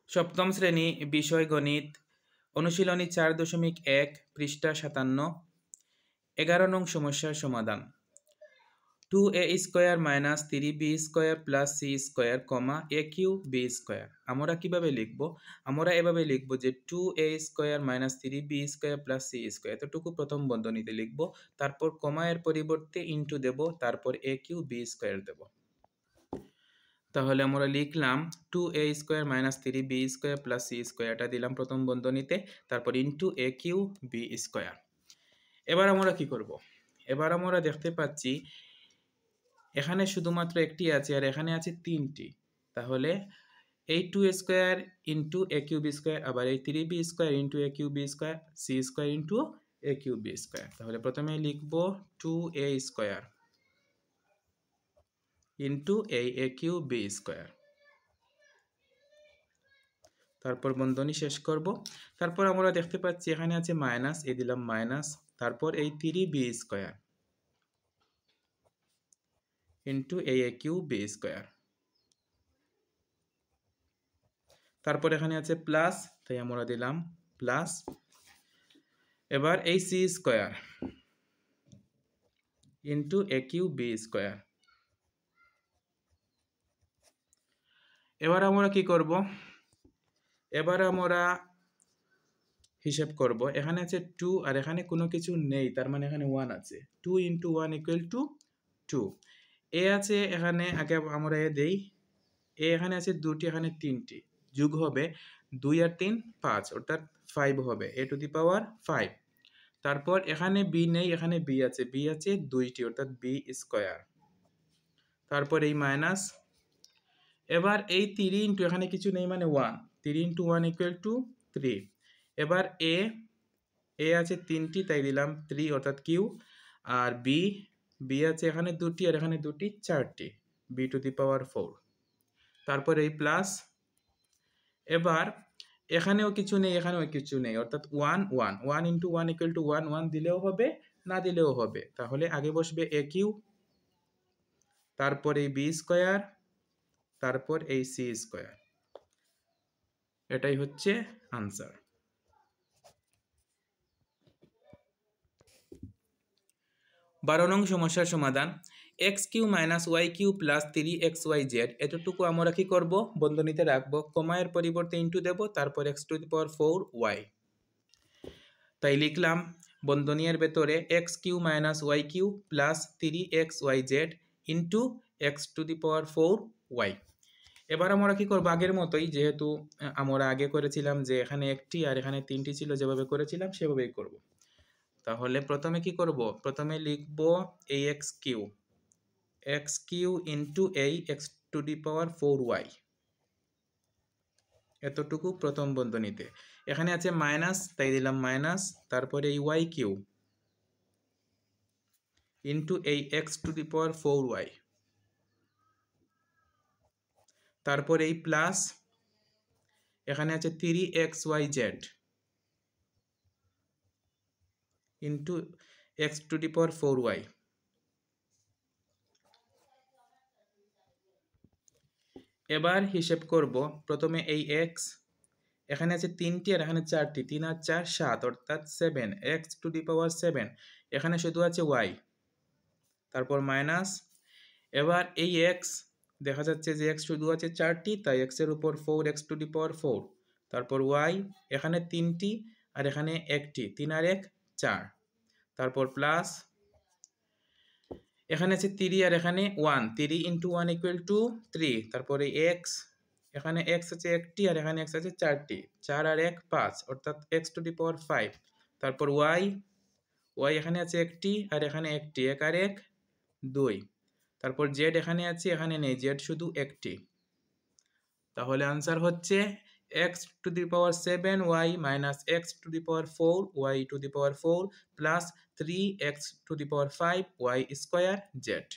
সপ্তম শ্রেণী বিষয় গণিত অনুশীলনী 4.1 পৃষ্ঠা 57 11 নং সমস্যার সমাধান 2a square minus 3b square plus c square comma a cube b square. আমরা কিভাবে লিখব? আমরা এভাবে লিখব যে 2a square minus 3b square plus c square এতটুকু প্রথম বন্ধনীতে লিখব, তারপর কমা এর পরিবর্তে ইনটু দেব, তারপর a কিউ b স্কয়ার দেব। তাহলে আমরা লিখলাম 2a square minus 3b square plus c স্কয়ারটা দিলাম প্রথম বন্ধনীতে, তারপর into a cube b square. এবার আমরা কি করব? এবার আমরা দেখতে পাচ্ছি এখানে শুধুমাত্র একটি আছে আর এখানে আছে তিনটি। তাহলে এই 2 square into a cube b square, আবার এই 3b square into a cube b square, c square into a cube b square. তাহলে প্রথমে লিখব 2a square into a cube b square, তারপর বন্ধনী শেষ করব। তারপর আমরা দেখতে পাচ্ছি এখানে আছে মাইনাস, এ দিলাম মাইনাস, তারপর এই 3b square into a cube b square, তারপর এখানে আছে প্লাস, তাই আমরা দিলাম প্লাস। এবার এই c square into a cube b square. এবার আমরা কি করব? এবার আমরা হিসাব করব। এখানে আছে 2 আর এখানে কোনো কিছু নেই, তার মানে এখানে 1 আছে। 2 ইন্টু 1 ইকুয়াল টু 2। এ আছে এখানে, আগে আমরা এ দেই। এ এখানে আছে দুটি, এখানে তিনটি, যোগ হবে 2 আর 3 5, অর্থাৎ 5 হবে, a টু দি পাওয়ার 5। তারপর এখানে b নেই, এখানে b আছে, b আছে দুইটি, অর্থাৎ b স্কয়ার। তারপর এই মাইনাস। এবার এই 3 ইন্টু এখানে কিছু নেই মানে 1, 3 ইন্টু 1 ইকুয়াল টু 3। এবার এ আছে তিনটি, তাই দিলাম 3, অর্থাৎ কিউ। আর বি আছে এখানে দুটি আর এখানে দুটি, চারটি, বি টু দি পাওয়ার 4। তারপর এই প্লাস। এবার এখানেও কিছু নেই, এখানেও কিছু নেই, অর্থাৎ 1 1, 1 ইন্টু 1 ইকুয়াল টু 1, 1 দিলেও হবে না দিলেও হবে। তাহলে আগে বসবে এ কিউ, তারপর এই বি স্কয়ার, তারপর এই সি স্কয়ার। এটাই হচ্ছে আনসার। 12 নং সমস্যার সমাধান x cube minus y cube plus 3xyz এতটুকু আমরা কি করব? বন্ধনীতে রাখবো, কমায়ের পরিবর্তে ইন্টু দেব, তারপর x to the power 4y। তাই লিখলাম বন্ধনীর ভেতরে x cube minus y cube plus 3xyz into x to the power 4y। এবার আমরা কি করবো? আগের মতোই, যেহেতু আমরা আগে করেছিলাম যে এখানে একটি আর এখানে তিনটি ছিল, যেভাবে করেছিলাম সেভাবেই করব। তাহলে প্রথমে কি করব? প্রথমে লিখব এই এক্স কিউ ইন্টু এই x two the power 4y, এতটুকু প্রথম বন্ধনীতে। এখানে আছে মাইনাস, তাই দিলাম মাইনাস, তারপরে এই ওয়াই কিউ ইন্টু এই x two the power 4y, তারপর এই প্লাস, এখানে আছে 3xyz into x two the power 4y। এবার হিসেব করব। প্রথমে এই এক্স, এখানে আছে তিনটি আর এখানে চারটি, 3 আর 4 7, অর্থাৎ 7, এক্স টু দি পাওয়ার 7। এখানে শুধু আছে ওয়াই, তারপর মাইনাস। এবার এই এক্স, দেখা যাচ্ছে যে এক্স শুধু আছে চারটি, তাই এক্সের উপর 4, এক্স টু দি পাওয়ার 4। তারপর ওয়াই, এখানে তিনটি আর এখানে একটি, 3 আর 1 4, তারপর প্লাস। এখানে আছে 3 আর এখানে 1, 3 ইন্টু 1 ইকুয়াল টু 3। তারপরে এক্স, এখানে এক্স আছে একটি আর এখানে এক্স আছে চারটি, 4 আর 1 5, অর্থাৎ এক্স টু দি পাওয়ার 5। তারপর ওয়াই, এখানে আছে একটি আর এখানে একটি, 1 আর 1 2। তারপর জেড এখানে আছে, এখানে নেই, জেড শুধু একটি। তাহলে আনসার হচ্ছে x two the power 7y minus x two the power 4y two the power 4 plus 3x two the power 5y square Z.